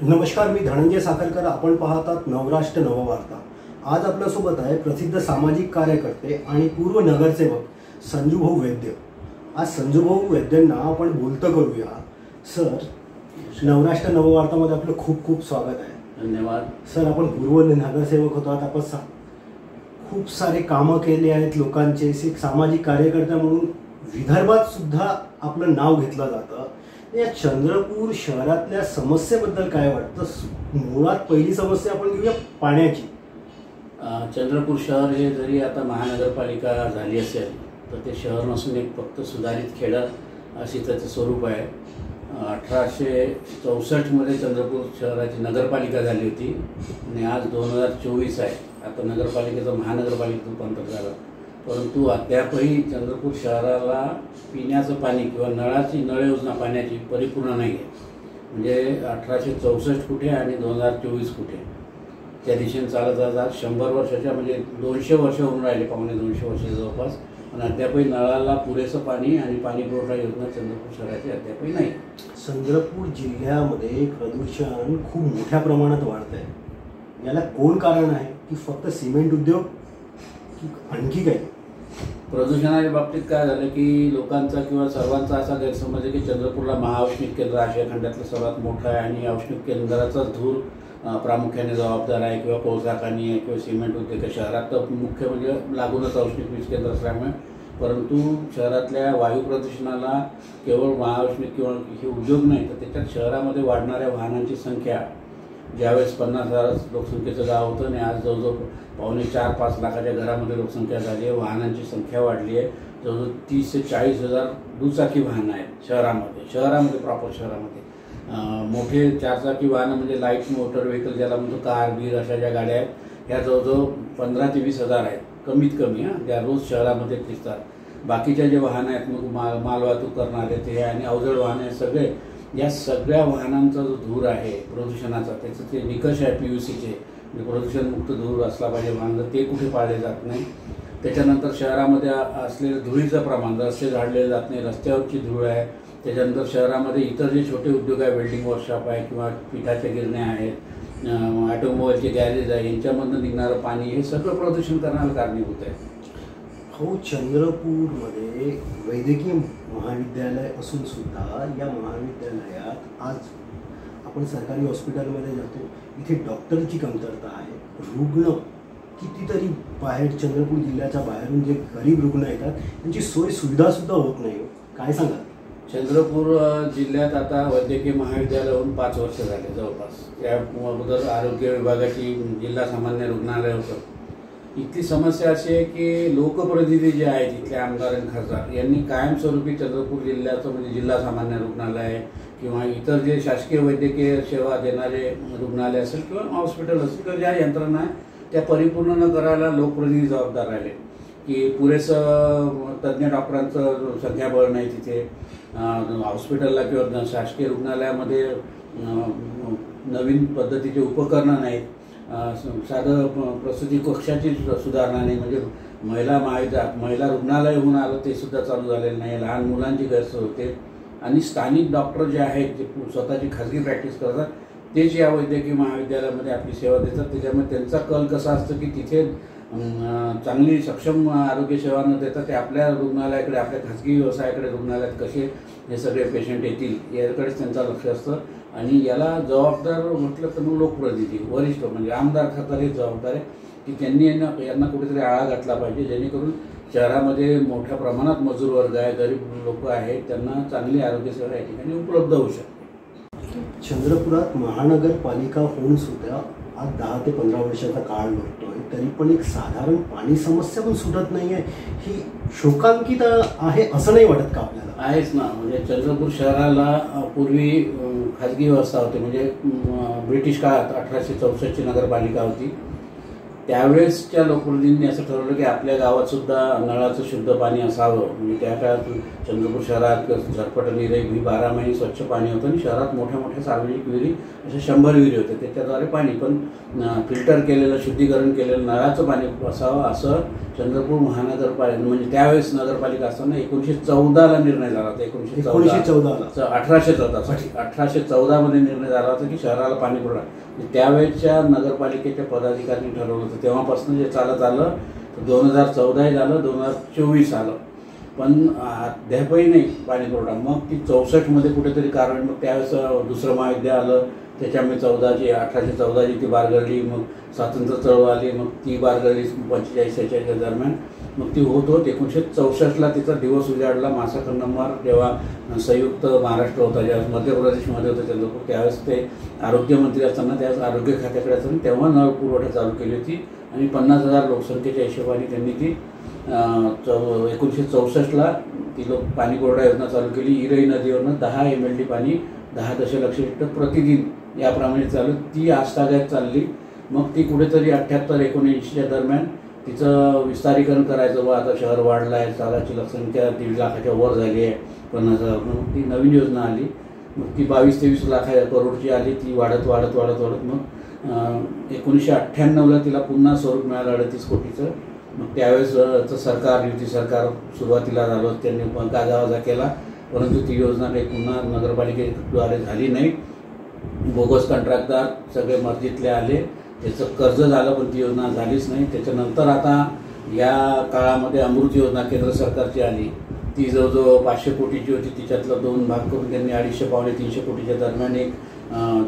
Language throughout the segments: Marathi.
नमस्कार, मी धनंजय साखरकर. आपण पाहतात नवराष्ट्र नववार्ता. आज आपल्यासोबत आहे प्रसिद्ध सामाजिक कार्यकर्ते आणि पूर्व नगरसेवक संजूभाऊ वैद्य. आज संजूभाऊ वैद्यांना आपण बोलतं करूया. सर, नवराष्ट्र नववार्तामध्ये आपलं खूप खूप स्वागत आहे. धन्यवाद. सर, आपण पूर्व नगरसेवक होतात. आपण खूप सारे कामं केले आहेत लोकांचे. एक सामाजिक कार्यकर्ता म्हणून विदर्भात सुद्धा आपलं नाव घेतलं जातं. या चंद्रपूर शहरातल्या समस्येबद्दल काय वाटतं? मुळात पहिली समस्या आपण घेऊया पाण्याची. चंद्रपूर शहर हे जरी आता महानगरपालिका झाली असेल तर ते शहर नसून एक फक्त सुधारित खेडं अशी त्याचं स्वरूप आहे. 1864 मध्ये चंद्रपूर शहराची नगरपालिका झाली होती आणि आज 2024 आहे. आता नगरपालिकेचं महानगरपालिकेत रूपांतर झालं, परंतु अद्यापही चंद्रपूर शहराला पिण्याचं पाणी किंवा नळ योजना पाण्याची परिपूर्ण नाही आहे. म्हणजे 1864 कुठे आणि 2024 कुठे, त्या दिशेने चालत जातात. 100 वर्षाच्या म्हणजे 200 वर्ष होऊन राहिले, पावणे 200 वर्ष जवळपास, पण अद्यापही नळाला पुरेसं पाणी आणि पाणी पुरवठा योजना चंद्रपूर शहराची अद्यापही नाही. चंद्रपूर जिल्ह्यामध्ये प्रदूषण खूप मोठ्या प्रमाणात वाढत आहे. याला कोण कारण आहे? की फक्त सिमेंट उद्योग की आणखी काही? प्रदूषणाच्या बाबतीत काय झालं की लोकांचा किंवा सर्वांचा असा गैरसमज आहे की चंद्रपूरला महाऔष्णिक केंद्र आशिया खंडातलं सर्वात मोठं आहे आणि औष्णिक केंद्राचाच धूर प्रामुख्याने जबाबदार आहे, किंवा कोळसा खाणी आहे किंवा सिमेंट उद्योग. शहरात तर मुख्य म्हणजे लागूनच औष्णिक वीज केंद्र असल्यामुळे, परंतु शहरातल्या वायू प्रदूषणाला केवळ महाऔष्णिक किंवा हे उद्योग नाही तर त्याच्यात शहरामध्ये वाढणाऱ्या वाहनांची संख्या, ज्यावेळेस 50,000 लोकसंख्येचं गाव होतं आणि आज जवळजवळ पावणे 4-5 लाखाच्या घरामध्ये लोकसंख्या झाली आहे. वाहनांची संख्या वाढली आहे. जवळजवळ 30,000 ते 40,000 दुचाकी वाहनं आहेत शहरामध्ये प्रॉपर शहरामध्ये. मोठे 4 चाकी वाहनं म्हणजे लाईट मोटर व्हेकल ज्याला म्हणतो, कार बीर अशा ज्या गाड्या आहेत, ह्या जवळजवळ 15,000 ते 20,000 आहेत कमीत कमी, ज्या रोज शहरामध्ये दिसतात. बाकीच्या जे वाहनं आहेत मग माल वाहतूक करणारे ते आणि अवजड वाहनं आहेत सगळे, या सगळ्या वाहनांचा जो धूर आहे प्रदूषणाचा, त्याचं ते निकष आहे PUCचे, म्हणजे प्रदूषणमुक्त धूर असला पाहिजे वाहन, ते कुठे पाळले जात नाही. त्याच्यानंतर शहरामध्ये असलेलं धुळीचं प्रमाण, रस्ते झाडले जात नाही, रस्त्यावरची धूळ आहे. त्याच्यानंतर शहरामध्ये इतर जे छोटे उद्योग आहे, वेल्डिंग वर्कशॉप आहे किंवा पिठाच्या गिरण्या आहेत, ऑटोमोबाईलचे गॅरेज आहे, यांच्यामधून निघणारं पाणी, हे सगळं प्रदूषण करण्याला कारणीभूत आहे. हो, चंद्रपूरमध्ये वैद्यकीय महाविद्यालय असून सुद्धा या महाविद्यालयात आज आपण सरकारी हॉस्पिटलमध्ये जातो, इथे डॉक्टरची कमतरता आहे. रुग्ण कितीतरी बाहेर, चंद्रपूर जिल्ह्याच्या बाहेरून जे गरीब रुग्ण येतात त्यांची सोय सुविधासुद्धा होत नाही. काय सांगा? चंद्रपूर जिल्ह्यात आता वैद्यकीय महाविद्यालय होऊन 5 वर्ष झाले जवळपास. त्या अगोदर आरोग्य विभागाची जिल्हा सामान्य रुग्णालय होतं. इथली समस्या अशी आहे की लोकप्रतिनिधी जे आहेत इथले आमदार आणि खासदार यांनी कायमस्वरूपी चंद्रपूर जिल्ह्याचं म्हणजे जिल्हा सामान्य रुग्णालय किंवा इतर जे शासकीय वैद्यकीय सेवा देणारे रुग्णालय असेल किंवा हॉस्पिटल असेल किंवा ज्या यंत्रणा आहे त्या परिपूर्ण न करायला लोकप्रतिनिधी जबाबदार राहिले. की पुरेसं तज्ज्ञ डॉक्टरांचं संख्याबळ नाही तिथे. हॉस्पिटलला किंवा शासकीय रुग्णालयामध्ये नवीन पद्धतीचे उपकरणं नाहीत. साधं प्रसूती कक्षाची सुधारणा नाही, म्हणजे महिला रुग्णालय होऊन आलं ते सुद्धा चालू झालेलं नाही. लहान मुलांची गैरसोय होते आणि स्थानिक डॉक्टर जे आहेत जे स्वतःची खाजगी प्रॅक्टिस करतात तेच या वैद्यकीय महाविद्यालयामध्ये आपली सेवा देतात. त्याच्यामुळे त्यांचा कल कसा असतं की तिथे चांगली सक्षम आरोग्य सेवा न देता ते आपल्या रुग्णालयाकडे, आपल्या खाजगी व्यवसायाकडे रुग्णालयात कसे हे सगळे पेशंट येतील याकडेच त्यांचं लक्ष असतं. आणि याला जबाबदार म्हटलं तर मग लोकप्रतिनिधी, वरिष्ठ म्हणजे आमदार खासदार हे जबाबदार आहे की त्यांनी यांना कुठेतरी आळा घातला पाहिजे, जेणेकरून शहरामध्ये मोठ्या प्रमाणात मजूर वर्ग आहे, गरीब लोक आहेत, त्यांना चांगली आरोग्यसेवा या ठिकाणी उपलब्ध होऊ शकते. चंद्रपुरात महानगरपालिका होऊन सुद्धा आज 10 ते 15 वर्षाचा काळ लागतोय, तरी पण एक साधारण पाणी समस्या पण सुटत नाही आहे. ही शोकांकित आहे असं नाही वाटत का आपल्याला? आहेच ना. म्हणजे चंद्रपूर शहराला पूर्वी खाजगी व्यवस्था होती, म्हणजे ब्रिटिश काळात 1864ची नगरपालिका होती. त्यावेळेसच्या लोकप्रतिनिधींनी असं ठरवलं की आपल्या गावात सुद्धा नळाचं शुद्ध पाणी असावं. म्हणजे त्या काळात चंद्रपूर शहरात झटपट विहिरी 12 महिने स्वच्छ पाणी होतं आणि शहरात मोठ्या मोठ्या सार्वजनिक विहिरी अशा 100 विहिरी होत्या. त्याच्याद्वारे पाणी पण फिल्टर केलेलं, शुद्धीकरण केलेलं नळाचं पाणी असावं असं चंद्रपूर महानगरपालिका म्हणजे त्यावेळेस नगरपालिका असताना 1914ला निर्णय झाला होता. 1814 मध्ये निर्णय झाला होता की शहराला पाणी पुरवठा. त्यावेळेसच्या नगरपालिकेच्या पदाधिकाऱ्यांनी ठरवलं होतं. तेव्हापासून जे चालत आलं 2014 झालं, 2024 आलं, पण अद्यापही नाही पाणी पुरवठा. मग ती 64मध्ये कुठेतरी कारण मग त्यावेळेस दुसरं महाविद्यालय आलं, त्याच्यामुळे 1814 ती बारगळली. मग स्वातंत्र्य चळवळ आली, मग ती बारगळली 45-46 दरम्यान. मग ती होत 1964ला तिचा दिवस उजाडला. मासा कंदमार जेव्हा संयुक्त महाराष्ट्र होता, ज्यावेळेस मध्य प्रदेशमध्ये होतं चंद्रपूर, त्यावेळेस ते आरोग्यमंत्री असताना त्यावेळेस आरोग्य खात्याकडे असताना तेव्हा नळ पुरवठा चालू केली होती आणि 50,000 लोकसंख्येच्या हिशोबाने त्यांनी ती 1964ला ती पाणी पुरवठा योजना चालू केली. इरई नदीवरनं 10 MLD पाणी 10 दशलक्ष लिटर प्रतिदिन याप्रमाणे चालू. ती आजतागायत चालली. मग ती कुठेतरी 78-79च्या दरम्यान तिचं विस्तारीकरण करायचं. व आता शहर वाढलं आहे, शहराची लोकसंख्या 1.5 लाखाच्या वर झाली आहे, 50,000. मग ती नवीन योजना आली. मग ती 22-23 करोडची आली. ती वाढत मग 1998ला तिला पुन्हा स्वरूप मिळालं 38 कोटीचं. मग त्यावेळेस सरकार, युती सरकार सुरुवातीला झालं, त्यांनी गाजावाजा केला, परंतु ती योजना काही पुन्हा नगरपालिकेद्वारे झाली नाही. बोगस कंत्राटदार सगळे मर्जीतले आले, त्याचं कर्ज झालं, पण ती योजना झालीच नाही. त्याच्यानंतर आता या काळामध्ये अमृत योजना केंद्र सरकारची आली. ती जवळजवळ 500 कोटीची होती. तिच्यातलं 2 भाग करून त्यांनी 250-300 कोटीच्या दरम्यान एक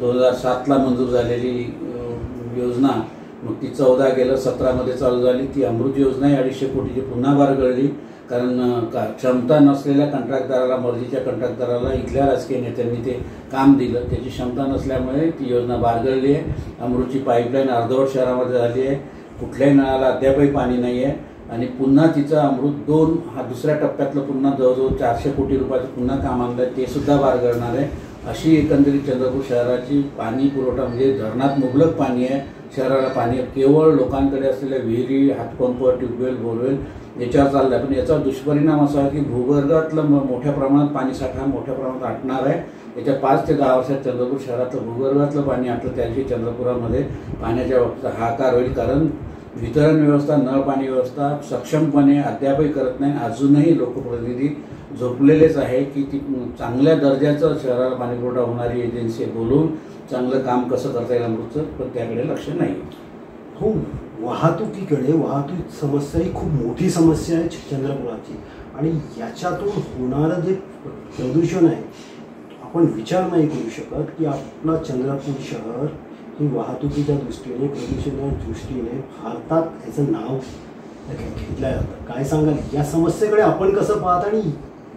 2007ला मंजूर झालेली योजना. मग ती 14 गेलं, 17मध्ये चालू झाली. ती अमृत योजना 250 कोटीची पुन्हा बारगळली, कारण क्षमता नसलेल्या कंत्राटदाराला, मर्जीच्या कंत्राटदाराला इथल्या राजकीय नेत्यांनी ते काम दिलं. त्याची क्षमता नसल्यामुळे ती योजना बारगळली आहे. अमृतची पाईपलाईन अर्धवट शहरामध्ये झाली आहे. कुठल्याही नळाला अद्यापही पाणी नाही आहे. आणि पुन्हा तिचं अमृत 2 हा दुसऱ्या टप्प्यातलं पुन्हा जवळजवळ 400 कोटी रुपयाचं पुन्हा काम आणलं आहे, ते सुद्धा बारगळणार आहे. अशी एकंदरीत चंद्रपूर शहराची पाणी पुरवठा म्हणजे धरणात मुबलक पाणी आहे. शहराला पाणी केवळ लोकांकडे असलेल्या विहिरी, हातपंप, ट्यूबवेल, बोरवेल याच्यावर चाललं आहे. पण याचा दुष्परिणाम असा आहे की भूगर्भातलं मोठ्या प्रमाणात पाणीसाठा मोठ्या प्रमाणात आटणार आहे. येत्या 5 ते 10 वर्षात चंद्रपूर शहरातलं भूगर्भातलं पाणी आटलं, त्याची चंद्रपुरामध्ये पाण्याच्या बाबतीत हाहाकार होईल. कारण वितरण व्यवस्था, नळ पाणी व्यवस्था सक्षमपणे अद्यापही करत नाही. अजूनही लोकप्रतिनिधी झोपलेलेच आहे की ती चांगल्या दर्जाचं शहराला पाणी पुरवठा होणारी एजन्सी बोलून चांगलं काम कसं करता येईल अमृतचं, पण त्याकडे लक्ष नाही. हो, वाहतूक समस्या ही खूप मोठी समस्या आहे चंद्रपुराची. आणि याच्यातून होणारं जे प्रदूषण आहे, आपण विचार नाही करू शकत की आपला चंद्रपूर शहर ही वाहतुकीच्या दृष्टीने, प्रदूषणाच्या दृष्टीने भारतात याचं नाव घेतलं जातं. काय सांगाल या समस्येकडे आपण कसं पाहत आणि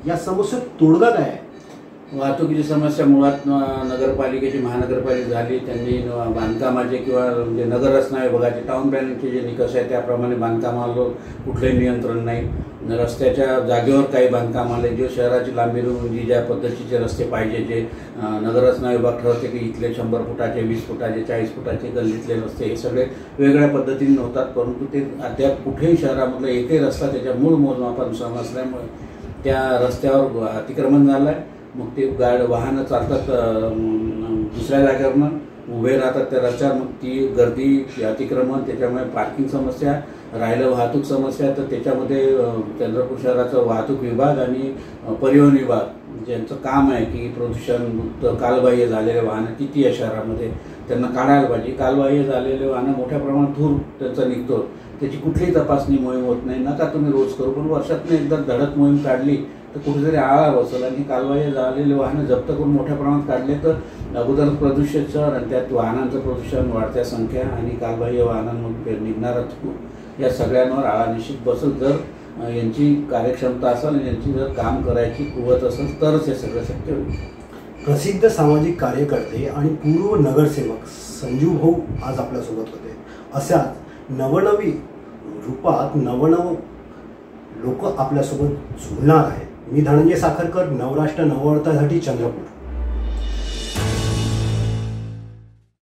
या समस्येत तोडगा काय आहे? वाहतुकीची समस्या मुळात नगरपालिकेची महानगरपालिका झाली. त्यांनी बांधकामाचे किंवा म्हणजे नगर रचना विभागाचे टाउन प्लॅनिंगचे जे निकष आहे त्याप्रमाणे बांधकामाला कुठलंही नियंत्रण नाही. रस्त्याच्या जागेवर काही बांधकाम आले, जे शहराची लांबी रुंदी ज्या पद्धतीचे रस्ते पाहिजे, जे नगर रचना विभाग ठरवते की इथले 100 फुटाचे, 20 फुटाचे, 40 फुटाचे गल्लीतले रस्ते, हे सगळे वेगळ्या पद्धतीने होतात. परंतु ते अद्याप कुठेही शहरामधला एकही रस्ता त्याच्या मूळ मोजमापानुसार नसल्यामुळे त्या रस्त्यावर अतिक्रमण झालं आहे. मग ते वाहनं चालतात दुसऱ्या जागेवरनं, उभे राहतात त्या रस्त्यावर. मग ती गर्दी, अतिक्रमण, त्याच्यामुळे पार्किंग समस्या, राहिलं वाहतूक समस्या. तर त्याच्यामध्ये चंद्रपूर शहराचा वाहतूक विभाग आणि परिवहन विभाग ज्यांचं काम आहे की प्रदूषणमुक्त कालबाह्य झालेले वाहनं किती आहे शहरामध्ये, त्यांना काढायला पाहिजे. कालबाह्य झालेले वाहनं मोठ्या प्रमाणात धूर त्यांचा निघतो, त्याची कुठलीही तपासणी मोहीम होत नाही. नका तुम्ही रोज करू, पण वर्षातून एकदा धडक मोहीम काढली तर कुठेतरी आळा बसेल. आणि कालबाह्य झालेले वाहनं जप्त करून मोठ्या प्रमाणात काढले तर अगोदर प्रदूषित शहर आणि त्यात वाहनांचं प्रदूषण, वाढत्या संख्या आणि कालबाह्य वाहनांमधून निघणारा धूर, या सगळ्यांवर आळा निश्चित बसेल. जर यांची कार्यक्षमता असेल आणि यांची जर काम करायची कुवत असेल तरच हे सगळं शक्य होईल. प्रसिद्ध सामाजिक कार्यकर्ते आणि पूर्व नगरसेवक संजीव भाऊ आज आपल्यासोबत होते. अशाच नवनवी रूपात नवनव लोक आपल्यासोबत जुळणार आहेत. मी धनंजय साखरकर, नवराष्ट्र नववार्तासाठी, चंद्रपूर.